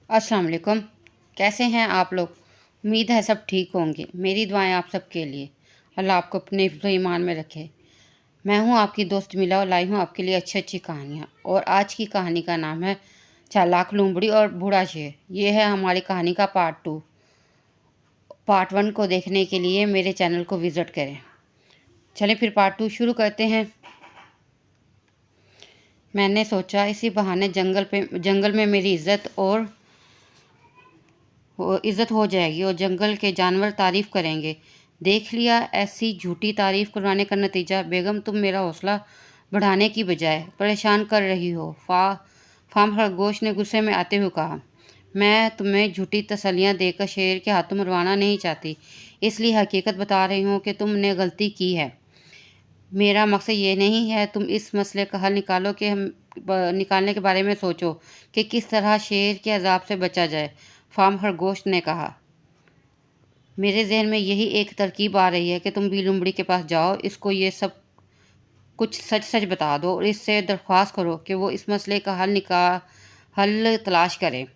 अस्सलाम वालेकुम। कैसे हैं आप लोग? उम्मीद है सब ठीक होंगे। मेरी दुआएं आप सब के लिए। अल्लाह आपको अपने हिफ्ज़ व ईमान में रखे। मैं हूं आपकी दोस्त मिला और लाई हूं आपके लिए अच्छी अच्छी कहानियां। और आज की कहानी का नाम है चालाक लोमड़ी और बूढ़ा शेर। ये है हमारी कहानी का पार्ट 2। पार्ट 1 को देखने के लिए मेरे चैनल को विज़िट करें। चलें फिर पार्ट 2 शुरू करते हैं। मैंने सोचा इसी बहाने जंगल में मेरी इज़्ज़त हो जाएगी और जंगल के जानवर तारीफ़ करेंगे। देख लिया, ऐसी झूठी तारीफ़ करवाने का नतीजा। बेगम, तुम मेरा हौसला बढ़ाने की बजाय परेशान कर रही हो। फार्म खरगोश ने गुस्से में आते हुए कहा। मैं तुम्हें झूठी तसल्लियाँ देकर शेर के हाथों मरवाना नहीं चाहती, इसलिए हकीकत बता रही हूँ कि तुमने गलती की है। मेरा मकसद ये नहीं है तुम इस मसले का हल निकालने के बारे में सोचो कि किस तरह शेर के अजाब से बचा जाए। फार्म खरगोश ने कहा, मेरे जहन में यही एक तरकीब आ रही है कि तुम बीलुम्बड़ी के पास जाओ, इसको ये सब कुछ सच सच बता दो और इससे दरख्वास्त करो कि वो इस मसले का हल तलाश करे।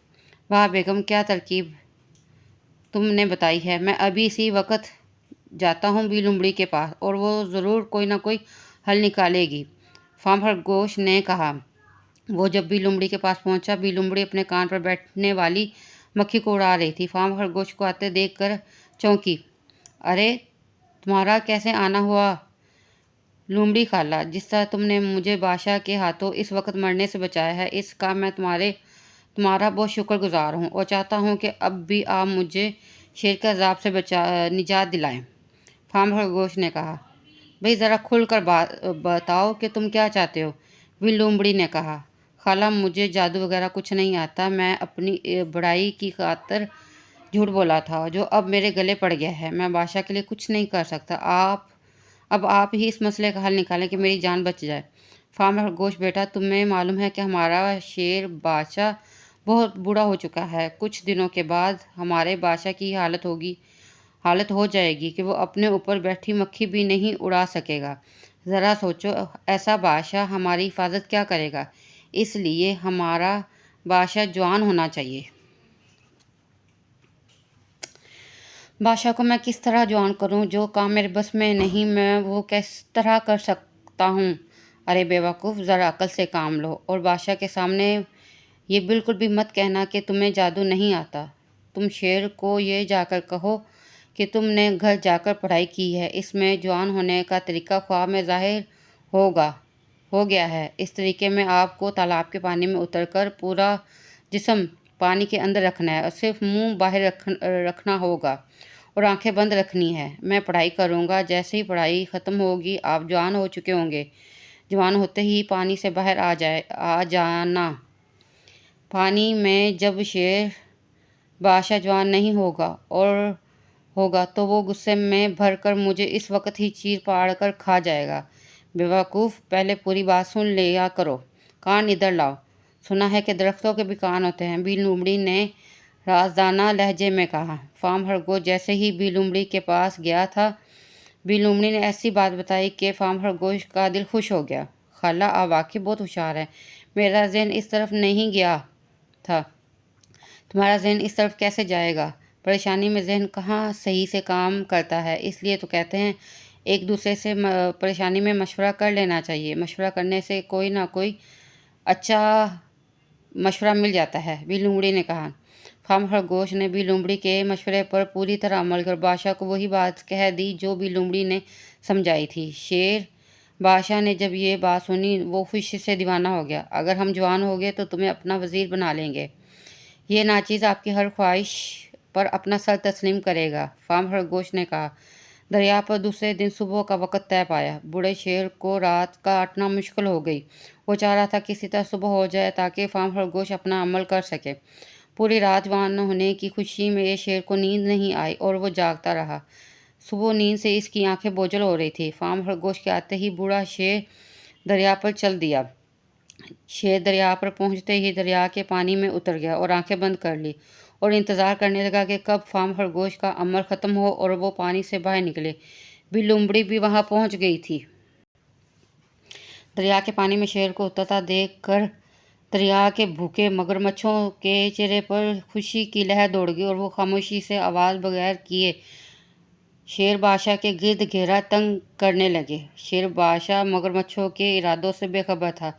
वाह बेगम, क्या तरकीब तुमने बताई है। मैं अभी इसी वक्त जाता हूँ बीलुम्बड़ी के पास और वो ज़रूर कोई ना कोई हल निकालेगी। फार्म खरगोश ने कहा। वो जब बीलुम्बड़ी के पास पहुंचा, बीलुम्बड़ी अपने कान पर बैठने वाली मक्खी को उड़ा रही थी। फार्म खरगोश को आते देख कर चौंकी। अरे, तुम्हारा कैसे आना हुआ लुमड़ी खाला? जिस तरह तुमने मुझे बादशाह के हाथों इस वक्त मरने से बचाया है, इसका मैं तुम्हारा बहुत शुक्रगुजार हूँ और चाहता हूँ कि अब भी आप मुझे शेर के अजाब से निजात दिलाएं। फार्म खरगोश ने कहा। भाई ज़रा खुल कर बताओ कि तुम क्या चाहते हो, बिल लोमड़ी ने कहा। खाला, मुझे जादू वगैरह कुछ नहीं आता। मैं अपनी बड़ाई की खातर झूठ बोला था जो अब मेरे गले पड़ गया है। मैं बादशाह के लिए कुछ नहीं कर सकता। अब आप ही इस मसले का हल निकालें कि मेरी जान बच जाए। फार्मर खरगोश बेटा, तुम्हें मालूम है कि हमारा शेर बादशाह बहुत बूढ़ा हो चुका है। कुछ दिनों के बाद हमारे बादशाह की हालत हो जाएगी कि वो अपने ऊपर बैठी मक्खी भी नहीं उड़ा सकेगा। ज़रा सोचो, ऐसा बादशाह हमारी हिफाजत क्या करेगा? इसलिए हमारा बादशाह जवान होना चाहिए। बादशाह को मैं किस तरह जवान करूं? जो काम मेरे बस में नहीं, मैं वो किस तरह कर सकता हूं? अरे बेवकूफ़, ज़रा अकल से काम लो और बादशाह के सामने ये बिल्कुल भी मत कहना कि तुम्हें जादू नहीं आता। तुम शेर को ये जाकर कहो कि तुमने घर जाकर पढ़ाई की है। इसमें जवान होने का तरीका ख्वाब में ज़ाहिर हो गया है। इस तरीके में आपको तालाब के पानी में उतरकर पूरा जिस्म पानी के अंदर रखना है और सिर्फ मुंह बाहर रखना होगा और आंखें बंद रखनी है। मैं पढ़ाई करूँगा, जैसे ही पढ़ाई ख़त्म होगी आप जवान हो चुके होंगे। जवान होते ही पानी से बाहर आ जाना। पानी में जब शेर बादशाह जवान नहीं होगा तो वो गुस्से में भर कर मुझे इस वक्त ही चीर फाड़ कर खा जाएगा। बेवकूफ़, पहले पूरी बात सुन लिया करो। कान इधर लाओ। सुना है कि दरख्तों के भी कान होते हैं, बिल लोमड़ी ने राजदाना लहजे में कहा। फार्म खरगोश जैसे ही बिल लोमड़ी के पास गया था, बिल लोमड़ी ने ऐसी बात बताई कि फार्म खरगोश का दिल खुश हो गया। खाला, आप वाकई बहुत होशियार है। मेरा जहन इस तरफ नहीं गया था। तुम्हारा जहन इस तरफ कैसे जाएगा? परेशानी में जहन कहाँ सही से काम करता है। इसलिए तो कहते हैं एक दूसरे से परेशानी में मशवरा कर लेना चाहिए। मशवरा करने से कोई ना कोई अच्छा मशवरा मिल जाता है, बिल लोमड़ी ने कहा। फार्म खरगोश ने बिल लोमड़ी के मशवरे पर पूरी तरह अमल कर बादशाह को वही बात कह दी जो बिल लोमड़ी ने समझाई थी। शेर बादशाह ने जब ये बात सुनी, वो खुशी से दीवाना हो गया। अगर हम जवान हो गए तो तुम्हें अपना वजीर बना लेंगे। ये नाचीज़ आपकी हर ख्वाहिश पर अपना सर तस्लीम करेगा। फार्म खरगोश ने कहा। दरिया पर दूसरे दिन सुबह का वक़्त तय पाया। बूढ़े शेर को रात काटना मुश्किल हो गई। वो चाह रहा था किसी तरह सुबह हो जाए ताकि फार्म खरगोश अपना अमल कर सके। पूरी रात जवान होने की खुशी में शेर को नींद नहीं आई और वो जागता रहा। सुबह नींद से इसकी आंखें बोझल हो रही थी। फार्म खरगोश के आते ही बूढ़ा शेर दरिया पर चल दिया। शेर दरिया पर पहुंचते ही दरिया के पानी में उतर गया और आंखें बंद कर ली और इंतज़ार करने लगा कि कब फार्म खरगोश का अमल ख़त्म हो और वो पानी से बाहर निकले। बिल लोमड़ी भी वहां पहुंच गई थी। दरिया के पानी में शेर को उतरता देख कर دریا کے بھوکے مگرمچھوں کے چہرے پر خوشی کی لہر دوڑ گئی اور وہ خاموشی سے آواز بغیر کیے شیر بادشاہ کے گرد گھیرا تنگ کرنے لگے۔ شیر بادشاہ مگرمچھوں کے ارادوں سے بے خبر تھا۔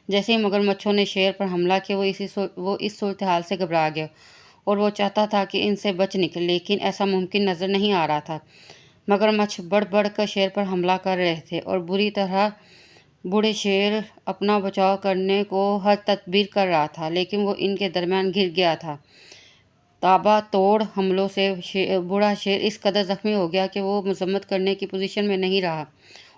جیسے ہی مگرمچھوں نے شیر پر حملہ کیا وہ اس صورتحال سے گھبرا گیا اور وہ چاہتا تھا کہ ان سے بچ نکلے، لیکن ایسا ممکن نظر نہیں آ رہا تھا۔ مگرمچھ بڑھ بڑھ کر شیر پر حملہ کر رہے تھے اور بری طرح بوڑھے شیر اپنا بچاؤ کرنے کو ہر تدبیر کر رہا تھا، لیکن وہ ان کے درمیان گر گیا تھا۔ تابا توڑ حملوں سے بوڑھا شیر اس قدر زخمی ہو گیا کہ وہ مذمت کرنے کی پوزیشن میں نہیں رہا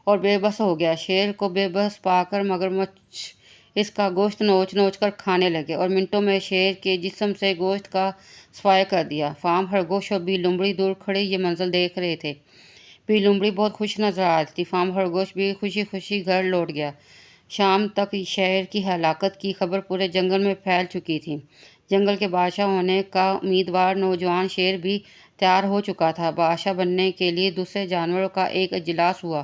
اور بے بس ہو گیا۔ شیر کو بے بس پا کر مگرمچھ اس کا گوشت نوچ نوچ کر کھانے لگے اور منٹوں میں شیر کے جسم سے گوشت کا صفایا کر دیا۔ فام خرگوش اور بی لومڑی دور کھڑے یہ منظر دیکھ رہے تھے۔ بی لومڑی بہت خوش نظر آ رہی تھی۔ فام خرگوش بھی خوشی خوشی گھر لوٹ گیا۔ شام تک شیر کی ہلاکت کی خبر پورے جنگل میں پھیل چکی تھی۔ جنگل کے بادشاہ ہونے کا امیدوار نوجوان شیر بھی تیار ہو چکا تھا۔ بادشاہ بننے کے لیے دوسرے جانوروں کا ایک اجلاس ہوا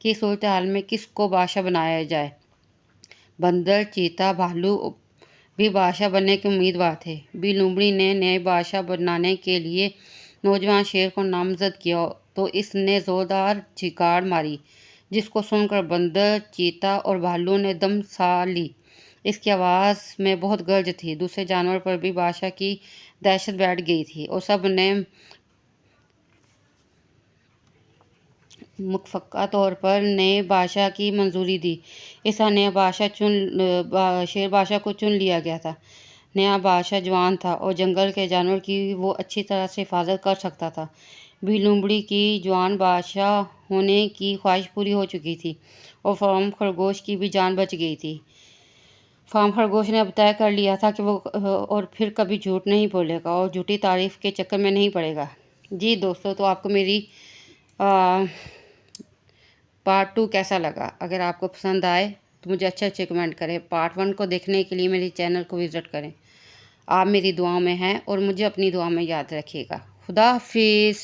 کہ اس صورتحال میں کس کو بادشاہ بنایا جائے۔ بندر، چیتا، بھالو بھی بادشاہ بننے کے امیدوار تھے۔ بی لومڑی نے نئے بادشاہ بنانے کے لیے نوجوان شیر کو نامزد کیا تو اس نے زوردار چیخاڑ ماری، جس کو سن کر بندر، چیتا اور بھالو نے دم سا لی۔ اس کی آواز میں بہت گرج تھی۔ دوسرے جانوروں پر بھی بادشاہ کی دہشت بیٹھ گئی تھی اور سب نے متفقہ طور پر نئے بادشاہ کی منظوری دی۔ اس طرح نیا بادشاہ شیر بادشاہ کو چن لیا گیا تھا۔ نیا بادشاہ جوان تھا اور جنگل کے جانوروں کی وہ اچھی طرح سے حفاظت کر سکتا تھا۔ بی لومڑی کی جوان بادشاہ ہونے کی خواہش پوری ہو چکی تھی اور فام خرگوش کی بھی جان بچ گئی تھی۔ فام خرگوش نے اب طے کر لیا تھا کہ وہ اور پھر کبھی جھوٹ نہیں بولے گا اور جھوٹی تعریف کے چکر میں نہیں پڑے گا۔ جی دوستو، تو آپ کو میری پارٹ 2 کیسا لگا؟ اگر آپ کو پسند آئے تو مجھے اچھے کمنٹ کریں۔ پارٹ 1 کو دیکھنے کے لیے میری چینل کو وزٹ کریں۔ آپ میری دعاؤں میں ہیں اور مجھے اپنی دعا میں یاد رکھیے گا۔ خدا حافظ۔